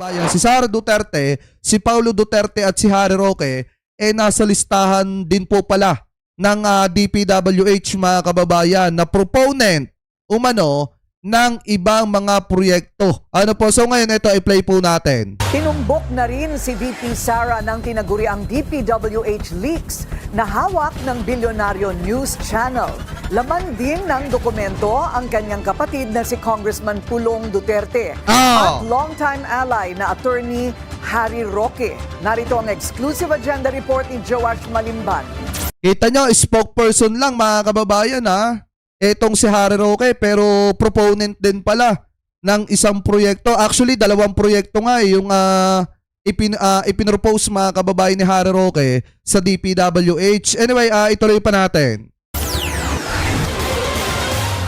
kababayan, si Sara Duterte, si Paulo Duterte at si Harry Roque nasa listahan din po pala ng DPWH mga kababayan na proponent umano ng ibang mga proyekto. Ano po? So ngayon ito i-play po natin. Tinumbok na rin si VP Sara ng tinaguriang DPWH leaks na hawak ng bilyonaryo news channel. Laman din ng dokumento ang kanyang kapatid na si Congressman Pulong Duterte at longtime ally na attorney Harry Roque. Narito ang exclusive agenda report ni Joash Malimban. Kita nyo, spokesperson lang mga kababayan ha. Etong si Harry Roque pero proponent din pala ng isang proyekto. Actually, dalawang proyekto nga yung ipinropose mga kababayan ni Harry Roque sa DPWH. Anyway, ituloy pa natin.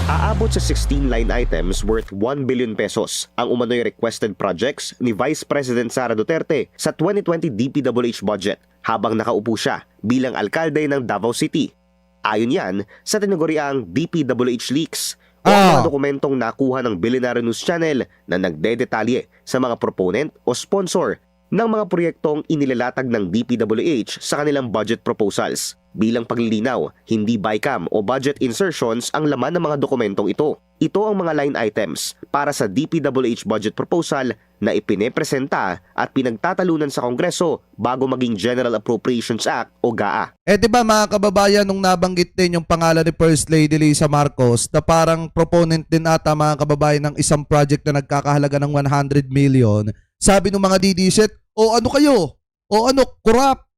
Aabot sa 16 line items worth 1 billion pesos ang umano'y requested projects ni Vice President Sara Duterte sa 2020 DPWH budget habang nakaupo siya bilang alkalde ng Davao City. Ayon yan sa tinaguriang DPWH leaks o mga dokumentong nakuha ng Billionaire News Channel na nagdedetalye sa mga proponent o sponsor ng mga proyektong inilalatag ng DPWH sa kanilang budget proposals. Bilang paglilinaw, hindi BICAM o budget insertions ang laman ng mga dokumentong ito. Ito ang mga line items para sa DPWH budget proposal na ipinepresenta at pinagtatalunan sa Kongreso bago maging General Appropriations Act o GAA. Di ba mga kababayan, nung nabanggit din yung pangalan ni First Lady Lisa Marcos na parang proponent din ata mga kababayan ng isang project na nagkakahalaga ng 100 million, sabi ng mga DDSet, ano kayo?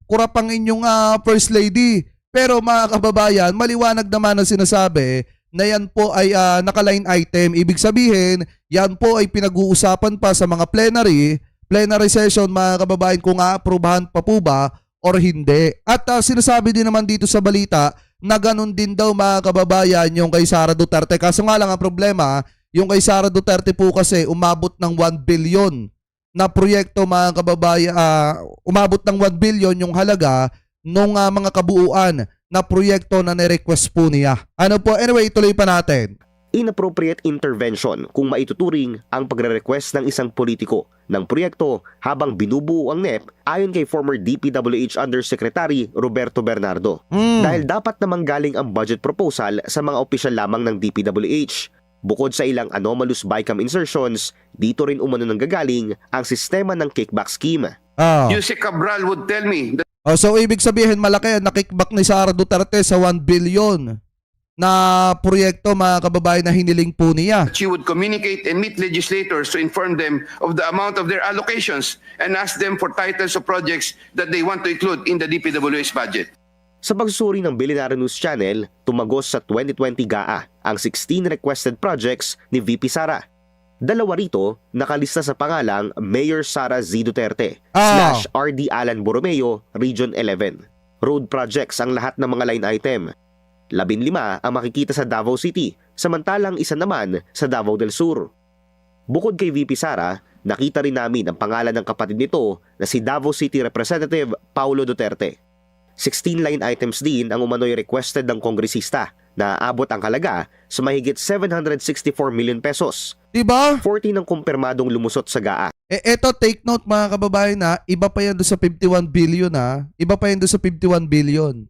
Kurap ang inyong First Lady. Pero mga kababayan, maliwanag naman ang sinasabi na yan po ay naka-line item. Ibig sabihin, yan po ay pinag-uusapan pa sa mga plenary session mga kababayan kung aaprubahan pa po ba or hindi. At sinasabi din naman dito sa balita na ganun din daw mga kababayan yung kay Sara Duterte. Kaso nga lang ang problema, yung kay Sara Duterte po kasi umabot ng 1 billion na proyekto mga kababayan, umabot ng 1 billion yung halaga nung mga kabuuan na proyekto na nirequest po niya. Ano po? Anyway, ituloy pa natin. Inappropriate intervention kung maituturing ang pagre-request ng isang politiko ng proyekto habang binubuo ang NEP ayon kay former DPWH Undersecretary Roberto Bernardo. Dahil dapat namang galing ang budget proposal sa mga opisyal lamang ng DPWH. Bukod sa ilang anomalous BICAM insertions, dito rin umano nang gagaling ang sistema ng kickback scheme. Yusek Cabral would tell me that So ibig sabihin malaki ang nakickback ni Sara Duterte sa 1 billion na proyekto mga kababayan na hiniling po niya. she would communicate and meet legislators to inform them of the amount of their allocations and ask them for titles of projects that they want to include in the DPWH budget. Sa pagsusuri ng Billionaire News Channel, tumagos sa 2020 GAA ang 16 requested projects ni VP Sara. Dalawa rito nakalista sa pangalang Mayor Sara Z. Duterte / RD Alan Borromeo, Region 11. Road projects ang lahat ng mga line item. 15 ang makikita sa Davao City, samantalang isa naman sa Davao del Sur. Bukod kay VP Sara, nakita rin namin ang pangalan ng kapatid nito na si Davao City Representative Paulo Duterte. 16 line items din ang umano'y requested ng kongresista na abot ang halaga sa mahigit 764 million pesos. Diba? 40 ng kumpirmadong lumusot sa GAA. Eto, take note mga kababayan na iba pa yan doon sa 51 billion ha. Iba pa yan doon sa 51 billion.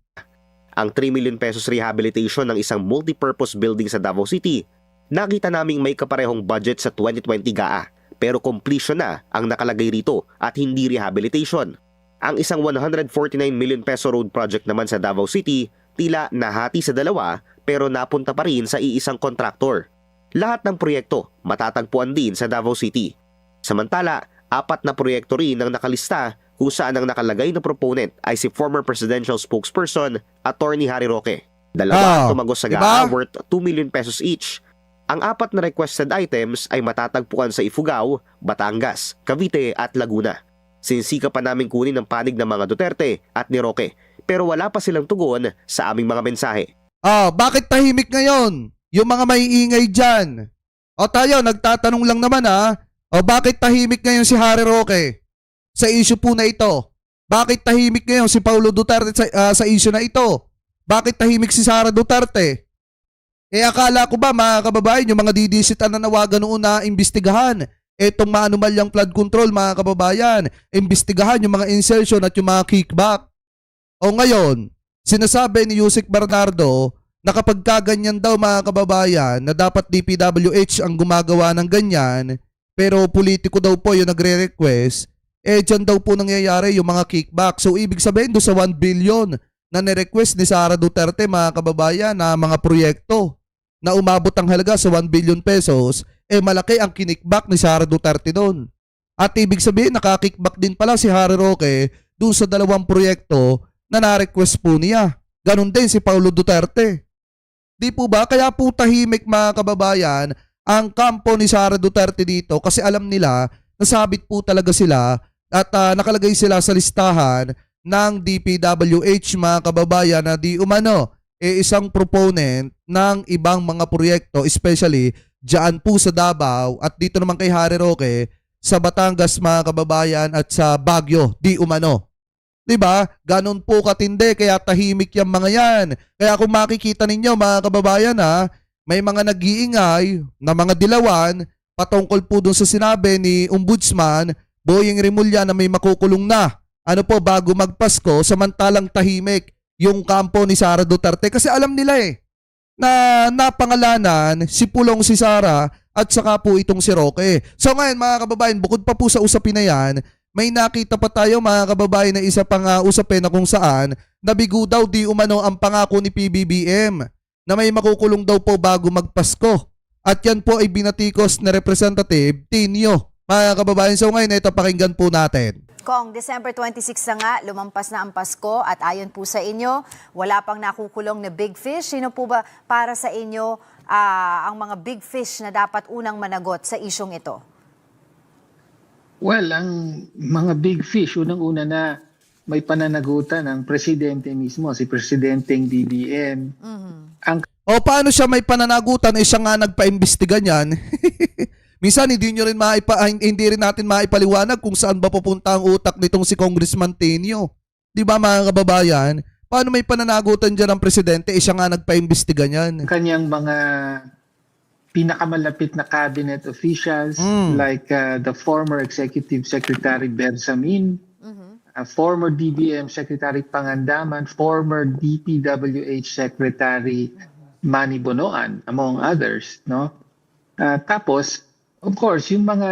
Ang 3 million pesos rehabilitation ng isang multipurpose building sa Davao City, nakita naming may kaparehong budget sa 2020 GAA, pero completion na ang nakalagay rito at hindi rehabilitation. Ang isang 149 million peso road project naman sa Davao City, tila nahati sa dalawa pero napunta pa rin sa iisang kontraktor. Lahat ng proyekto matatagpuan din sa Davao City. Samantala, 4 na proyekto rin ang nakalista kung saan ang nakalagay na proponent ay si former presidential spokesperson, Attorney Harry Roque. Dalawa tumagos sa GAA worth 2 million pesos each. Ang 4 na requested items ay matatagpuan sa Ifugao, Batangas, Cavite at Laguna. Sinisika pa namin kunin ang panig ng mga Duterte at ni Roque, pero wala pa silang tugon sa aming mga mensahe. Bakit tahimik ngayon? Yung mga maiingay dyan. Tayo, nagtatanong lang naman bakit tahimik ngayon si Harry Roque sa issue po na ito? Bakit tahimik ngayon si Paulo Duterte sa issue na ito? Bakit tahimik si Sara Duterte? Akala ko ba mga kababayan, yung mga didisit na nanawagan noon na imbestigahan etong maanumalyang flood control, mga kababayan. Imbestigahan yung mga insertion at yung mga kickback. O ngayon, sinasabi ni Yusek Bernardo na kapag kaganyan daw, mga kababayan, na dapat DPWH ang gumagawa ng ganyan, pero politiko daw po yung nagre-request, dyan daw po nangyayari yung mga kickback. So ibig sabihin doon sa 1 billion na nirequest ni Sara Duterte, mga kababayan, na mga proyekto na umabot ang halaga sa 1 billion pesos, malaki ang kinikback ni Sara Duterte doon. At ibig sabihin, nakakickback din pala si Harry Roque doon sa 2 proyekto na na-request po niya. Ganon din si Paulo Duterte. Di po ba? Kaya po tahimik, mga kababayan, ang kampo ni Sara Duterte dito kasi alam nila nasabit po talaga sila at nakalagay sila sa listahan ng DPWH, mga kababayan, na di umano isang proponent ng ibang mga proyekto, especially dyan po sa Davao at dito naman kay Harry Roque sa Batangas, mga kababayan, at sa Baguio, di umano. Diba? Ganon po katindi, kaya tahimik yung mga yan. Kaya kung makikita ninyo, mga kababayan, may mga nag-iingay na mga dilawan patungkol po dun sa sinabi ni Ombudsman Boying Rimulya na may makukulong na. Ano po, bago magpasko, samantalang tahimik yung kampo ni Sara Duterte. Kasi alam nila na napangalanan si Pulong si Sara at saka po itong si Roque. So ngayon, mga kababayan, bukod pa po sa usapin na yan, may nakita pa tayo, mga kababayan, na isa pang usapin na kung saan nabigo daw di umano ang pangako ni PBBM na may makukulong daw po bago magpasko. At yan po ay binatikos na Representative Tinio. Mga kababayan, so ngayon ito pakinggan po natin. Kong, December 26 na nga, lumampas na ang Pasko at ayon po sa inyo, wala pang nakukulong na big fish. Sino po ba para sa inyo ang mga big fish na dapat unang managot sa isyong ito? Well, ang mga big fish, unang-una na may pananagutan ng presidente mismo, si Presidenteng BBM. O paano siya may pananagutan? Siya nga nagpa-imbestiga niyan. Minsan hindi rin natin maipaliwanag kung saan ba pupunta ang utak nitong si Congressman Tenio. 'Di ba, mga kababayan? Paano may pananagutan diyan ang presidente? Siya nga nagpa-imbestiga niyan. Kanyang mga pinakamalapit na cabinet officials like the former Executive Secretary Bersamin, former DBM Secretary Pangandaman, former DPWH Secretary Manny Bonoan, among others, no? Tapos, of course, yung mga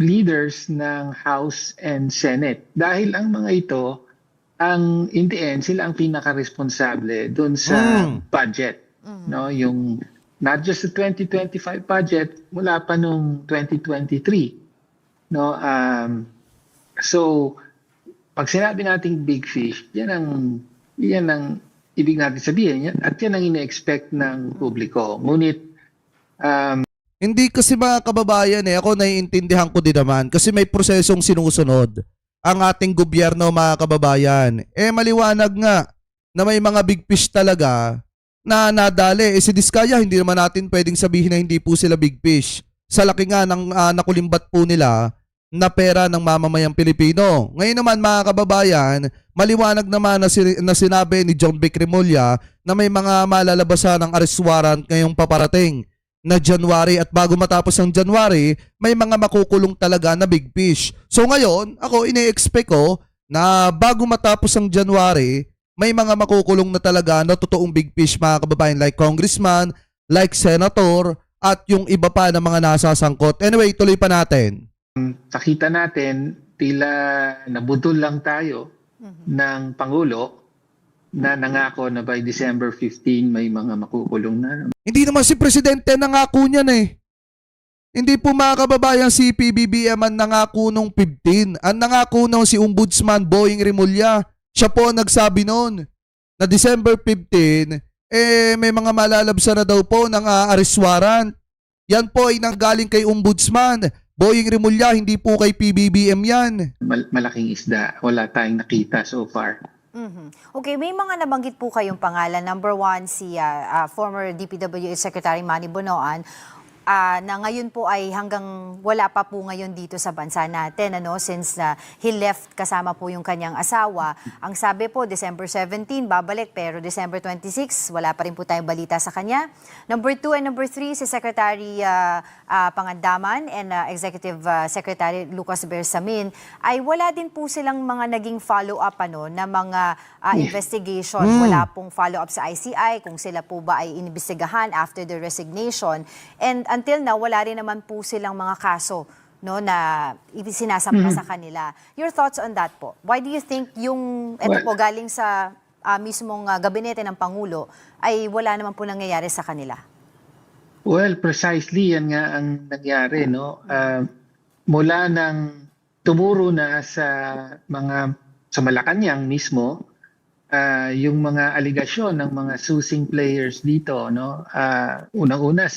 leaders ng House and Senate. Dahil ang mga ito, in the end, sila ang pinaka-responsable dun sa budget. No? Yung, not just the 2025 budget, mula pa nung 2023. No? So, pag sinabi nating big fish, yan ang ibig natin sabihin, at yan ang ina-expect ng publiko. Ngunit, hindi kasi, mga kababayan, ako naiintindihan ko din naman kasi may prosesong sinusunod ang ating gobyerno, mga kababayan. Maliwanag nga na may mga big fish talaga na nadali. Si Diskaya, hindi naman natin pwedeng sabihin na hindi po sila big fish. Sa laki nga ng nakulimbat po nila na pera ng mamamayang Pilipino. Ngayon naman, mga kababayan, maliwanag naman na sinabi ni John Vic Remulla na may mga malalabasan ng arrest warrant ngayong paparating na January, at bago matapos ang January, may mga makukulong talaga na big fish. So ngayon, ako ine-expect ko na bago matapos ang January, may mga makukulong na talaga na totoong big fish, mga kababayan, like congressman, like senator, at yung iba pa na mga nasasangkot. Anyway, tuloy pa natin. Nakita natin, tila nabudol lang tayo ng Pangulo na nangako na by December 15 may mga makukulong na. Hindi naman si Presidente nangako niyan Hindi po, mga kababayan, si PBBM ang nangako nung 15. Ang nangako nung si Ombudsman Boying Rimulya. Siya po ang nagsabi noon na December 15, may mga malalabsan na daw po ng arrest warrant. Yan po ay nanggaling kay Ombudsman Boying Rimulya, hindi po kay PBBM yan. Malaking isda. Wala tayong nakita so far. Okay, may mga nabanggit po kayong pangalan. Number one, si former DPWH Secretary Manny Bonoan. na ngayon po ay hanggang wala pa po ngayon dito sa bansa natin, since he left kasama po yung kanyang asawa. Ang sabi po, December 17, babalik, pero December 26, wala pa rin po tayong balita sa kanya. Number 2 and number 3, si Secretary Pangandaman and Executive Secretary Lucas Bersamin, ay wala din po silang mga naging follow-up na mga investigation. Wala pong follow-up sa ICI kung sila po ba ay inimbestigahan after the resignation. And until now, wala rin naman po silang mga kaso na sinasampa sa kanila. Your thoughts on that po? Why do you think ito po galing sa mismong gabinete ng Pangulo ay wala naman po nangyayari sa kanila? Well, precisely yan nga ang nangyari, no? Mula nang tumuro na sa Malacanang mismo, yung mga aligasyon ng mga susing players dito, no? Unang-una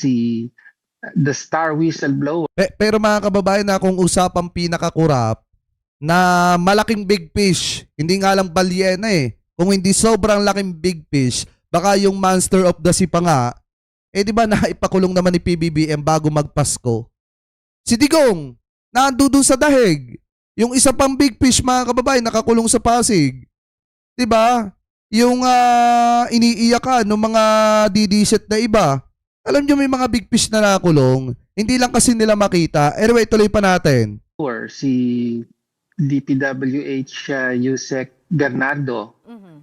the star whistleblower. Pero mga kababayan, kung usapang pinakakurap na malaking big fish, hindi nga lang balyena kung hindi sobrang laking big fish, baka yung monster of the sea pa nga, di ba naipakulong naman ni PBBM bago magpasko? Si Digong, nandudo sa dahig. Yung isa pang big fish, mga kababayan, nakakulong sa Pasig. Di ba? Yung iniiyakan ng mga didiset na iba. Alam nyo, may mga big fish na nakulong. Hindi lang kasi nila makita. Anyway, tuloy pa natin. Si DPWH Yusek Bernardo,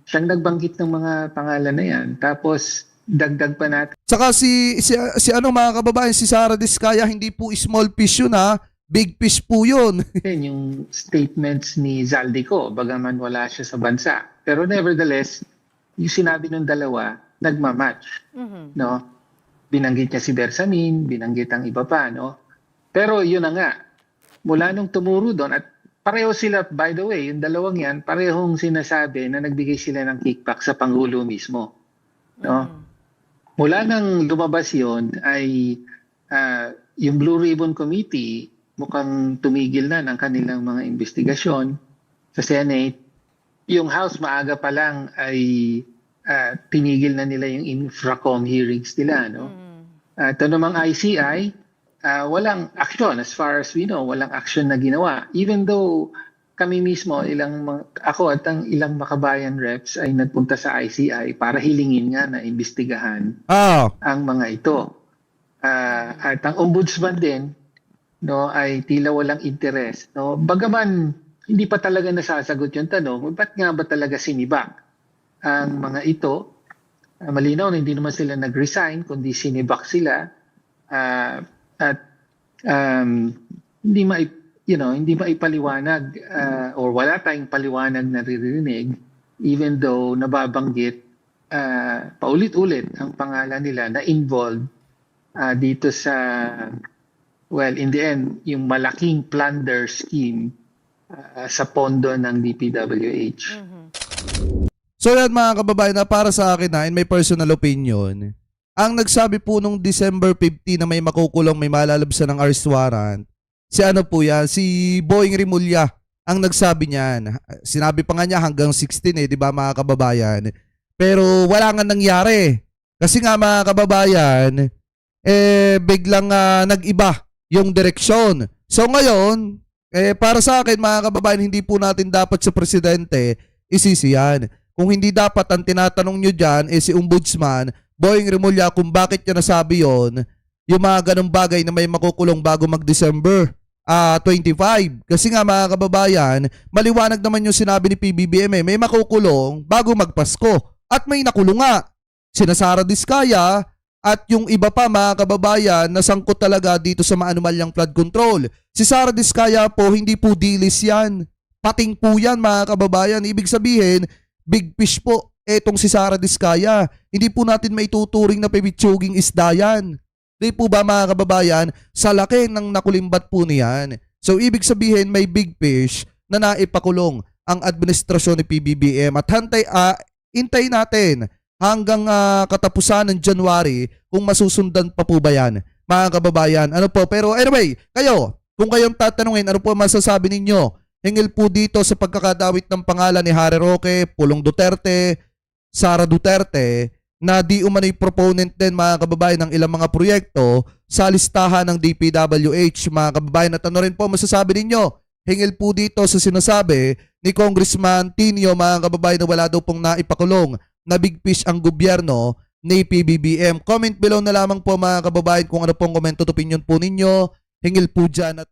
siyang nagbanggit ng mga pangalan na yan. Tapos, dagdag pa natin. Saka si mga kababayan, si Sara Diskaya, hindi po small fish yun big fish po yun. Yung statements ni Zaldico, bagaman wala siya sa bansa. Pero nevertheless, yung sinabi ng dalawa, nagmamatch. No? Binanggit niya si Bersamin, binanggit ang iba pa. No? Pero yun na nga, mula nung tumuro doon, at pareho sila, by the way, yung dalawang yan, parehong sinasabi na nagbigay sila ng kickback sa Pangulo mismo. No? Mula nang lumabas yun, ay yung Blue Ribbon Committee, mukhang tumigil na ng kanilang mga investigasyon sa Senate. Yung House maaga pa lang ay tinigil na nila yung infracom hearings nila. No? Ito namang ICI, walang action as far as we know, walang action na ginawa. Even though kami mismo, ako at ang ilang makabayan reps ay nagpunta sa ICI para hilingin nga na imbestigahan ang mga ito. At ang ombudsman din, no, ay tila walang interes. No? Bagaman hindi pa talaga nasasagot yung tanong, ba't nga ba talaga sinibak ang mga ito? Malinaw na hindi naman sila nag-resign, kundi sinibak sila. At hindi maipaliwanag or wala tayong paliwanag na naririnig, even though nababanggit paulit-ulit ang pangalan nila na involved dito sa, well, in the end, yung malaking plunder scheme sa pondo ng DPWH. So yan mga kababayan, na para sa akin in my personal opinion, ang nagsabi po nung December 15 na may makukulong, may malalabsan ng arrest warrant, si Boying Rimulya ang nagsabi niyan. Sinabi pa nga niya hanggang 16 di ba mga kababayan? Pero wala nga nangyari. Kasi nga mga kababayan, biglang nag-iba yung direksyon. So ngayon, para sa akin mga kababayan, hindi po natin dapat sa presidente isisiyan. Kung hindi dapat ang tinatanong nyo dyan si Ombudsman Boying Rimulya kung bakit niya nasabi yon, yung mga ganong bagay na may makukulong bago mag-December 25. Kasi nga mga kababayan, maliwanag naman yung sinabi ni PBBM may makukulong bago magpasko. At may nakulong nga. Sina Sara Diskaya at yung iba pa mga kababayan na sangkot talaga dito sa maanumalyang flood control. Si Sara Diskaya po, hindi po dilis yan. Pating po yan mga kababayan. Ibig sabihin, big fish po etong si Sara Diskaya. Hindi po natin maituturing na pebitsuging isda yan. Di po ba mga kababayan, sa laki ng nakulimbat po niyan. So ibig sabihin may big fish na naipakulong ang administrasyon ni PBBM at hintay natin hanggang katapusan ng January kung masusundan pa po ba yan mga kababayan. Ano po, pero anyway, kung kayong tatanungin, ano po masasabi ninyo hingil po dito sa pagkakadawit ng pangalan ni Harry Roque, Pulong Duterte, Sara Duterte, na di umano'y proponent din mga kababayan ng ilang mga proyekto sa listahan ng DPWH. Mga kababayan, at ano rin po masasabi ninyo hingil po dito sa sinasabi ni Congressman Tinio mga kababayan na wala daw pong naipakulong na big fish ang gobyerno ni PBBM. Comment below na lamang po mga kababayan kung ano pong comment at opinion po ninyo hingil po dyan. At